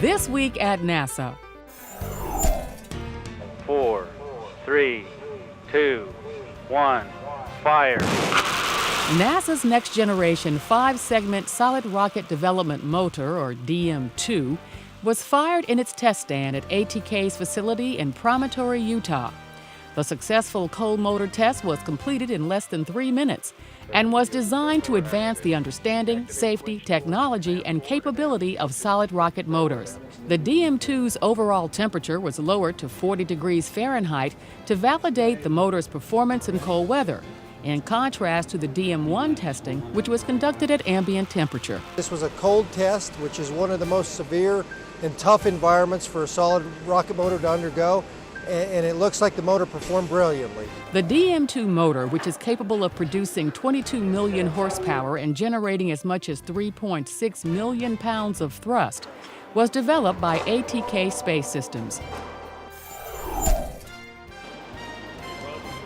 This Week at NASA. 4, 3, 2, 1, fire. NASA's Next Generation 5-segment Solid Rocket Development Motor, or DM-2, was fired in its test stand at ATK's facility in Promontory, Utah. The successful cold motor test was completed in less than 3 minutes and was designed to advance the understanding, safety, technology, and capability of solid rocket motors. The DM-2's overall temperature was lowered to 40 degrees Fahrenheit to validate the motor's performance in cold weather, in contrast to the DM-1 testing, which was conducted at ambient temperature. This was a cold test, which is one of the most severe and tough environments for a solid rocket motor to undergo, and it looks like the motor performed brilliantly. The DM-2 motor, which is capable of producing 22 million horsepower and generating as much as 3.6 million pounds of thrust, was developed by ATK Space Systems.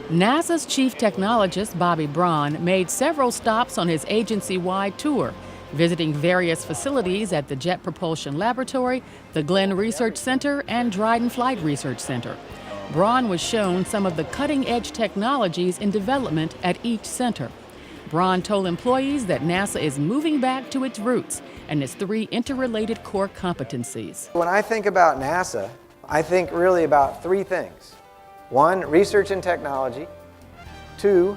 NASA's chief technologist, Bobby Braun, made several stops on his agency-wide tour, visiting various facilities at the Jet Propulsion Laboratory, the Glenn Research Center, and Dryden Flight Research Center. Braun was shown some of the cutting-edge technologies in development at each center. Braun told employees that NASA is moving back to its roots and its 3 interrelated core competencies. When I think about NASA, I think really about 3 things. 1, research and technology. 2,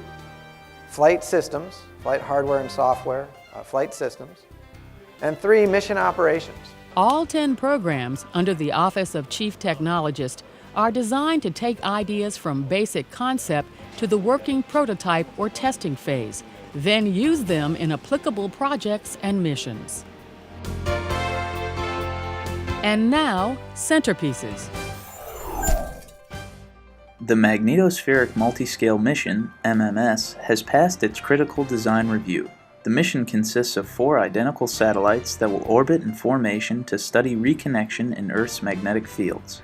flight systems, flight hardware and software, flight systems. And 3, mission operations. All 10 programs under the Office of Chief Technologist are designed to take ideas from basic concept to the working prototype or testing phase, then use them in applicable projects and missions. And now, centerpieces. The Magnetospheric Multiscale Mission, MMS, has passed its critical design review. The mission consists of 4 identical satellites that will orbit in formation to study reconnection in Earth's magnetic fields.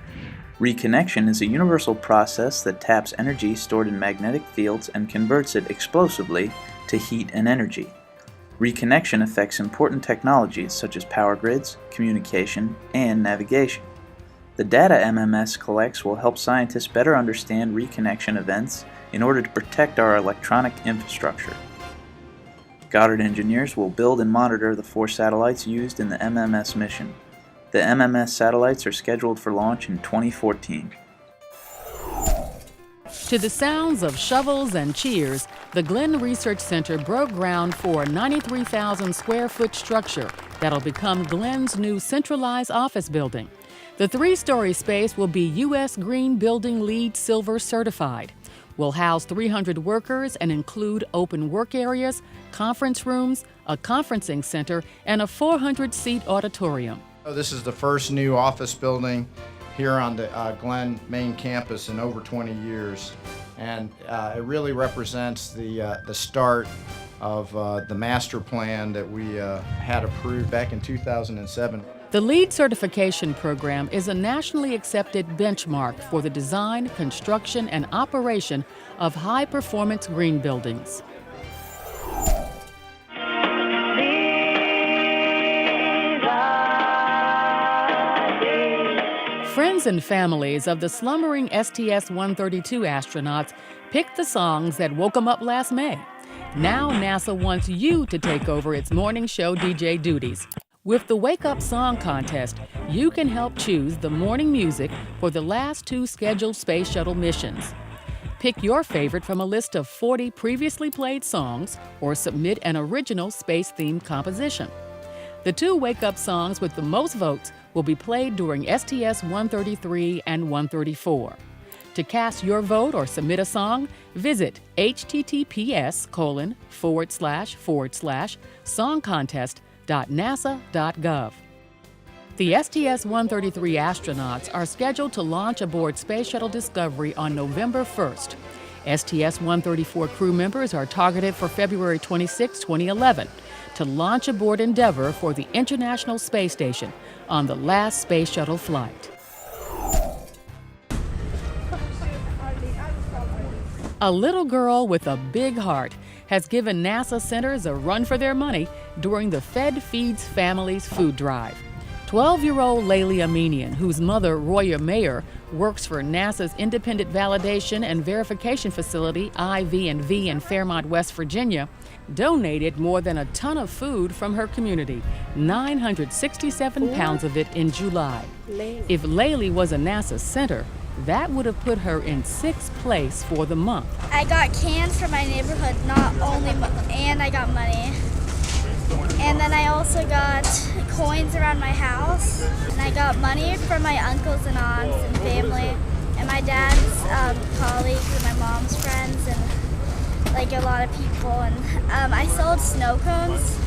Reconnection is a universal process that taps energy stored in magnetic fields and converts it explosively to heat and energy. Reconnection affects important technologies such as power grids, communication, and navigation. The data MMS collects will help scientists better understand reconnection events in order to protect our electronic infrastructure. Goddard engineers will build and monitor the 4 satellites used in the MMS mission. The MMS satellites are scheduled for launch in 2014. To the sounds of shovels and cheers, the Glenn Research Center broke ground for a 93,000 square foot structure that'll become Glenn's new centralized office building. The 3-story space will be U.S. Green Building LEED Silver certified. Will house 300 workers and include open work areas, conference rooms, a conferencing center, and a 400-seat auditorium. This is the first new office building here on the Glenn main campus in over 20 years. And it really represents the start of the master plan that we had approved back in 2007. The LEED certification program is a nationally accepted benchmark for the design, construction, and operation of high-performance green buildings. Friends and families of the slumbering STS-132 astronauts picked the songs that woke them up last May. Now NASA wants you to take over its morning show DJ duties. With the Wake Up Song Contest, you can help choose the morning music for the last 2 scheduled Space Shuttle missions. Pick your favorite from a list of 40 previously played songs or submit an original space-themed composition. The 2 Wake Up songs with the most votes will be played during STS-133 and 134. To cast your vote or submit a song, visit https://songcontest.nasa.gov. The STS-133 astronauts are scheduled to launch aboard Space Shuttle Discovery on November 1st. STS-134 crew members are targeted for February 26, 2011, to launch aboard Endeavour for the International Space Station on the last Space Shuttle flight. A little girl with a big heart has given NASA centers a run for their money during the Fed Feeds Families food drive. 12-year-old Laylee Aminian, whose mother, Roya Mayer, works for NASA's Independent Validation and Verification Facility, IV&V in Fairmont, West Virginia, donated more than a ton of food from her community, 967 pounds of it in July. If Laylee was a NASA center, that would have put her in 6th place for the month. I got cans from my neighborhood, and I got money. And then I also got coins around my house, and I got money from my uncles and aunts and family, and my dad's colleagues and my mom's friends, and like a lot of people. And I sold snow cones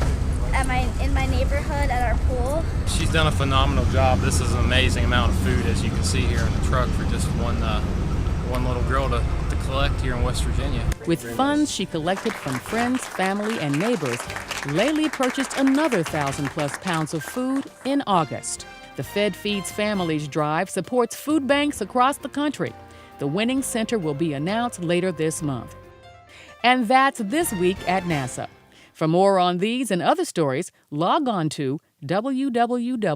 in my neighborhood at our pool. She's done a phenomenal job. This is an amazing amount of food, as you can see here in the truck, for just one little girl to collect here in West Virginia. With funds she collected from friends, family, and neighbors, Laylee purchased another 1,000+ pounds of food in August. The Fed Feeds Families Drive supports food banks across the country. The winning center will be announced later this month. And that's this week at NASA. For more on these and other stories, log on to www.nasa.gov.